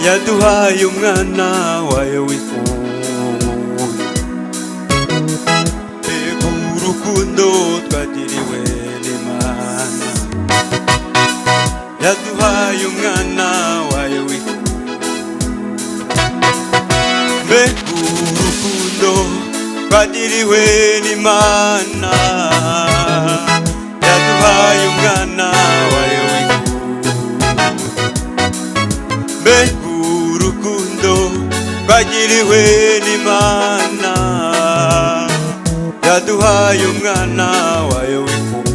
yaduhaye umwana wayo w'ifuza. Mbega urukundo twagiriwe n'Imana, yaduhaye umwana wayo w'ifuza. Mbega urukundo twagiriwe n'Imana, yaduhaye umwana wayo w'ifuza. Mbega urukundo twagiriwe n'Imana, yaduhaye umwana wayo w'ifuza.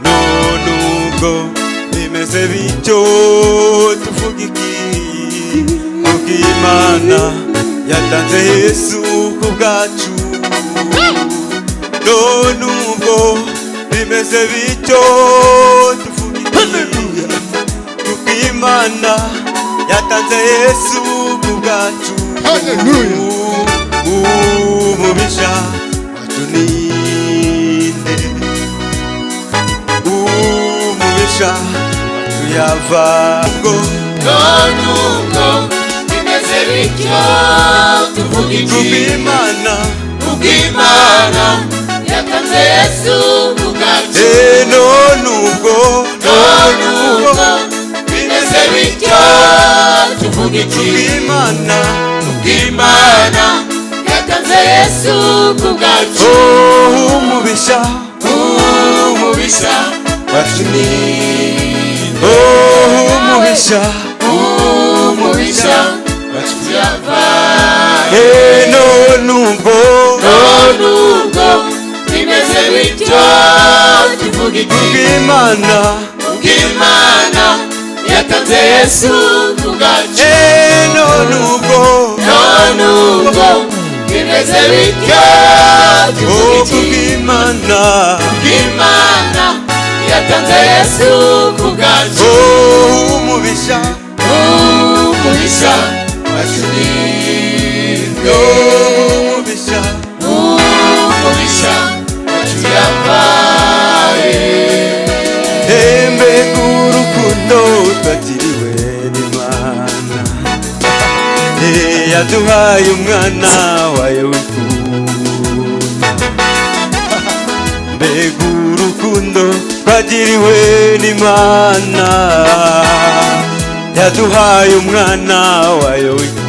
None ubwo bimeze bityo tuvuga iki? Kuko Imana yatanze Yesu ku bwacu. None ubwo bimeze bityo tuvuga iki? Kuko Imana yatanze Yesu ku bwacu. Umubisha wacu ninde? Umubisha wacu yavago. None ubwo bimeze bityo tuvuga iki? Kuko Imana yatanze Yesu ku bwacu. none ubwo bimeze bityo tuvuga iki? Kuko Imana yatanze Yesu ku bwacu. umubisha wacu ni umubisha wacu yavaye. none ubwo bimeze bityo tuvuga iki? Kuko Imana yatanze Yesu ku bwacu. none ubwo bimeze bityo tuvuga iki? Kuko Imana yatanze Yesu ku bwacu. umubisha wacu ni umubisha wacu yavaye. mbega urukundo twagiriwe n'Imana, yaduhaye umwana wayo w'ifuza. Mbega urukundo twagiriwe n'Imana, yaduhaye umwana wayo w'ifuza.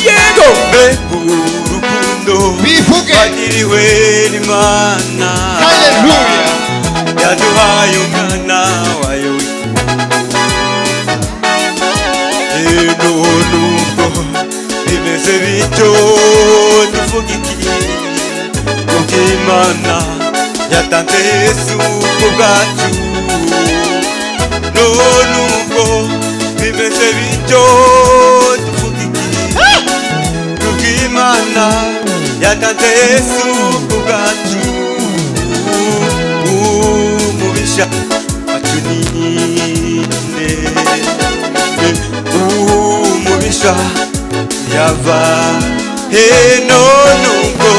Yego! Mbega urukundo twagiriwe n'Imana, yaduhaye umwana wayo w'ifuza. None ubwo bimeze bityo tuvuga iki? Kuko Imana yatanze Yesu ku bwacu. None ubwo bimeze bityo tuvuga iki? Kuko Imana yatanze Yesu ku bwacu. Umubisha wacu ninde? Umubisha yava. none ubwo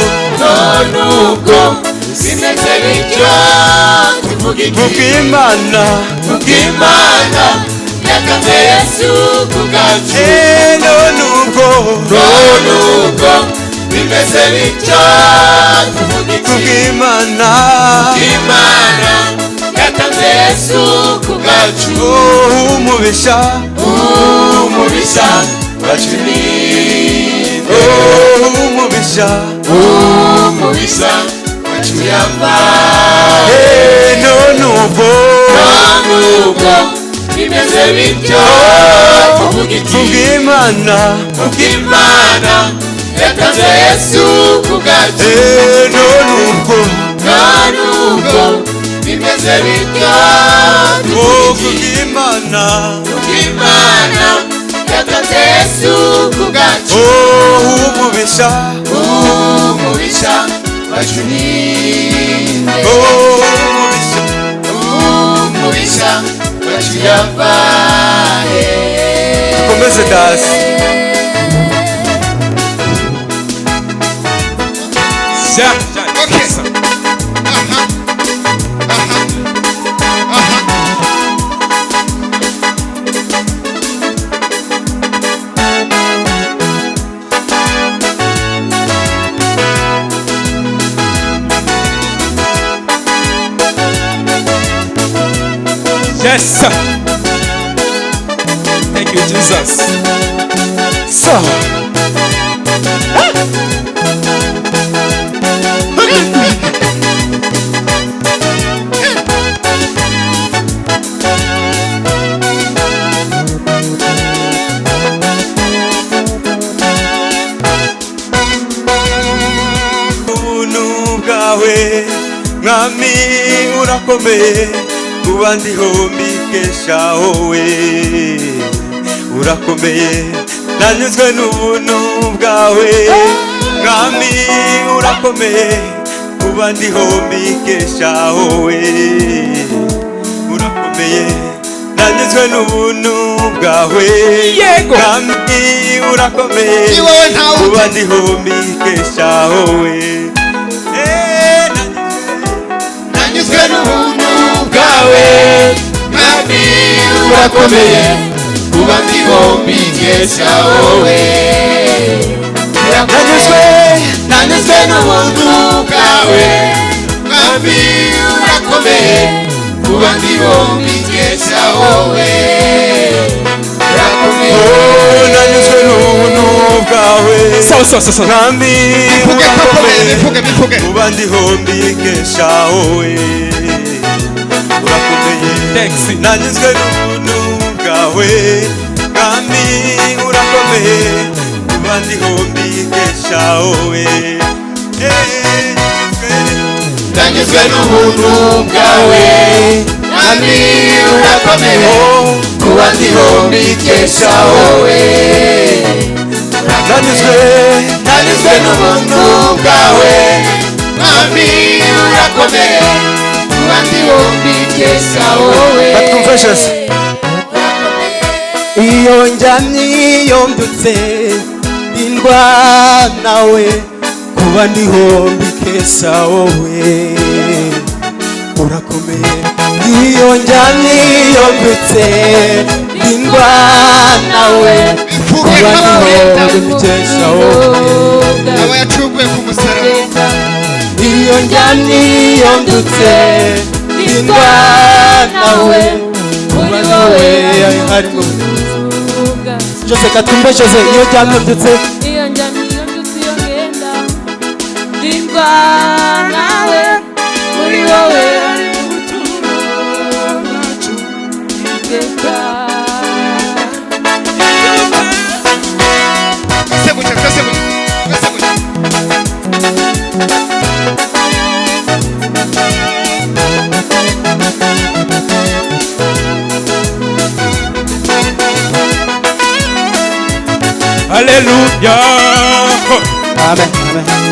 bimeze bityo tuvuga iki? Kuko Imana yatanze Yesu ku bwacu. none ubwo bimeze bityo tuvuga iki? Kuko Imana yatanze Yesu ku bwacu. umubisha wacu ni umubisha wacu yavaye. none ubwo bimeze bityo tuvuga iki? Kuko Imana yatanze Yesu ku bwacu. none ubwo bimeze bityo Kuko tuvuga iki? Imana yatanze Yesu ku bwacu. umubisha wacu ninde? umubisha wacu yavaye. komeze dasi. Yes. Thank you, Jesus. So ubuntu bwawe mwami urakomeye, kuba ndiho mbikesha wowe urakomeye. Nanyuzwe n'ubuntu bwawe mwami urakomeye, kuba ndiho mbikesha wowe urakomeye. Nanyuzwe n'ubuntu bwawe mwami urakomeye, kuba ndiho mbikesha wowe. nanyuzwe n'ubuntu bwawe mwami urakomeye, kuba ndiho mbikesha wowe. Nanyuzwe n'ubuntu bwawe mwami urakomeye, kuba ndiho mbikesha wowe. Nanyuzwe n'ubuntu bwawe mwami urakomeye, kuba ndiho mbikesha wowe urakomeye. Nanyuzwe n'ubuntu bwawe mwami urakomeye, kuba ndiho mbikesha wowe. Nanyuzwe n'ubuntu bwawe mwami urakomeye, kuba ndiho mbikesha wowe. Nanyuzwe n'ubuntu bwawe mwami urakomeye, kuba ndiho mbikesha wowe. Iyo njyamye iyo mbyutse ndindwa nawe, kuba ndiho mbikesha wowe urakomeye. Iyo njyamye iyo mbyutse ndindwa nawe, kuba ndiho mbikesha wowe. aba yacunguwe ku musaraba. Iyo njyamye iyo mbyutse ndindwa nawe, kuba wowe hari mu Jose katumbe Jose. Iyo njyamye mbyutse iyo ngenda ndindwa nawe, muri wowe hari ubuturo bwacu iteka. Hallelujah. Amen.